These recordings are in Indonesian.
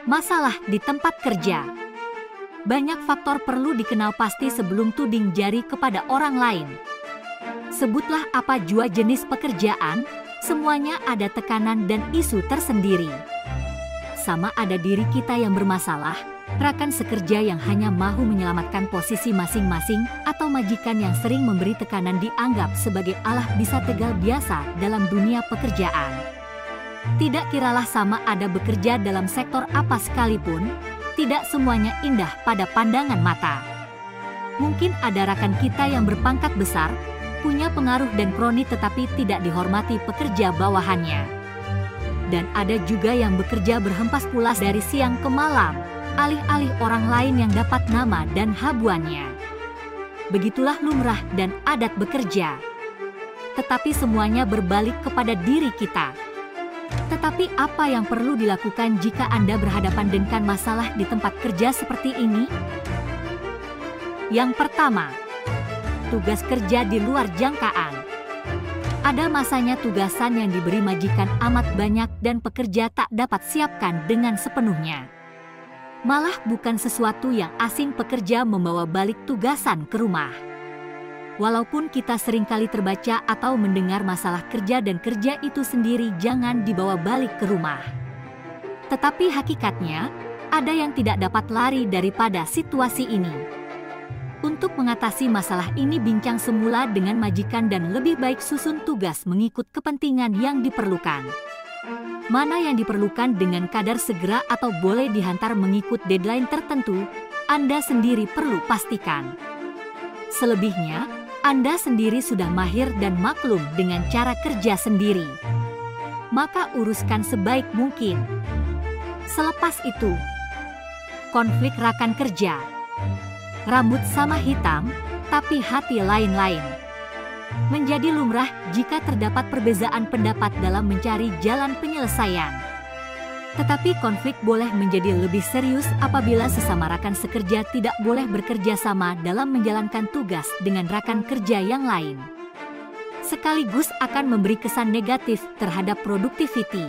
Masalah di tempat kerja. Banyak faktor perlu dikenal pasti sebelum tuding jari kepada orang lain. Sebutlah apa jua jenis pekerjaan, semuanya ada tekanan dan isu tersendiri. Sama ada diri kita yang bermasalah, rekan sekerja yang hanya mahu menyelamatkan posisi masing-masing, atau majikan yang sering memberi tekanan dianggap sebagai Allah bisa tegal biasa dalam dunia pekerjaan. Tidak kiralah sama ada bekerja dalam sektor apa sekalipun, tidak semuanya indah pada pandangan mata. Mungkin ada rekan kita yang berpangkat besar, punya pengaruh dan kroni tetapi tidak dihormati pekerja bawahannya. Dan ada juga yang bekerja berhempas pulas dari siang ke malam, alih-alih orang lain yang dapat nama dan habuannya. Begitulah lumrah dan adat bekerja. Tetapi semuanya berbalik kepada diri kita. Tetapi apa yang perlu dilakukan jika Anda berhadapan dengan masalah di tempat kerja seperti ini? Yang pertama, tugas kerja di luar jangkaan. Ada masanya tugasan yang diberi majikan amat banyak dan pekerja tak dapat siapkan dengan sepenuhnya. Malah bukan sesuatu yang asing pekerja membawa balik tugasan ke rumah. Walaupun kita seringkali terbaca atau mendengar masalah kerja dan kerja itu sendiri jangan dibawa balik ke rumah. Tetapi hakikatnya, ada yang tidak dapat lari daripada situasi ini. Untuk mengatasi masalah ini bincang semula dengan majikan dan lebih baik susun tugas mengikut kepentingan yang diperlukan. Mana yang diperlukan dengan kadar segera atau boleh dihantar mengikut deadline tertentu, Anda sendiri perlu pastikan. Selebihnya, Anda sendiri sudah mahir dan maklum dengan cara kerja sendiri. Maka uruskan sebaik mungkin. Selepas itu, konflik rekan kerja. Rambut sama hitam, tapi hati lain-lain. Menjadi lumrah jika terdapat perbedaan pendapat dalam mencari jalan penyelesaian. Tetapi konflik boleh menjadi lebih serius apabila sesama rekan sekerja tidak boleh bekerja sama dalam menjalankan tugas dengan rekan kerja yang lain. Sekaligus akan memberi kesan negatif terhadap productivity.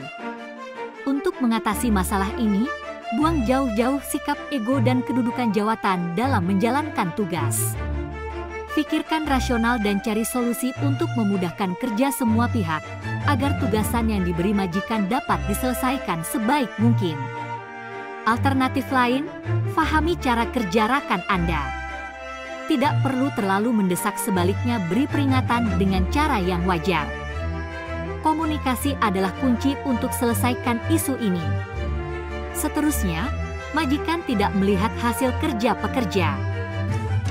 Untuk mengatasi masalah ini, buang jauh-jauh sikap ego dan kedudukan jawatan dalam menjalankan tugas. Pikirkan rasional dan cari solusi untuk memudahkan kerja semua pihak, agar tugasan yang diberi majikan dapat diselesaikan sebaik mungkin. Alternatif lain, fahami cara kerja rekan Anda. Tidak perlu terlalu mendesak, sebaliknya beri peringatan dengan cara yang wajar. Komunikasi adalah kunci untuk selesaikan isu ini. Seterusnya, majikan tidak melihat hasil kerja pekerja.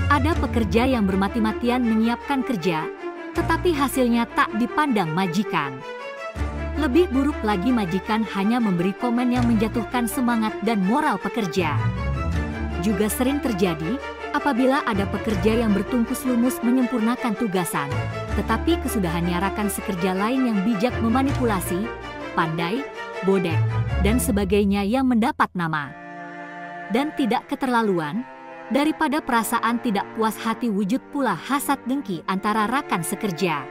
Ada pekerja yang bermati-matian menyiapkan kerja, tetapi hasilnya tak dipandang majikan. Lebih buruk lagi, majikan hanya memberi komen yang menjatuhkan semangat dan moral pekerja. Juga sering terjadi apabila ada pekerja yang bertungkus lumus menyempurnakan tugasan, tetapi kesudahannya rekan sekerja lain yang bijak memanipulasi, pandai, bodek, dan sebagainya yang mendapat nama. Dan tidak keterlaluan, daripada perasaan tidak puas hati wujud pula hasad dengki antara rekan sekerja.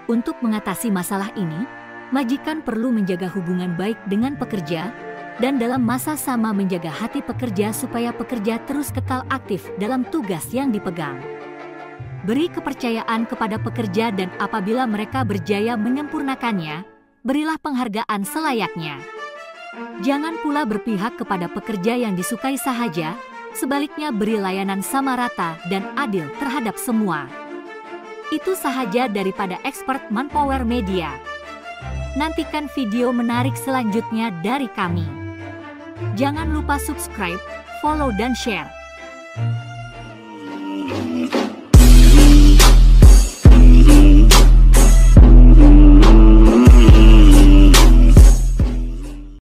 Untuk mengatasi masalah ini, majikan perlu menjaga hubungan baik dengan pekerja, dan dalam masa sama menjaga hati pekerja supaya pekerja terus kekal aktif dalam tugas yang dipegang. Beri kepercayaan kepada pekerja dan apabila mereka berjaya menyempurnakannya, berilah penghargaan selayaknya. Jangan pula berpihak kepada pekerja yang disukai sahaja, sebaliknya beri layanan sama rata dan adil terhadap semua. Itu sahaja daripada Expert Manpower Media. Nantikan video menarik selanjutnya dari kami. Jangan lupa subscribe, follow dan share.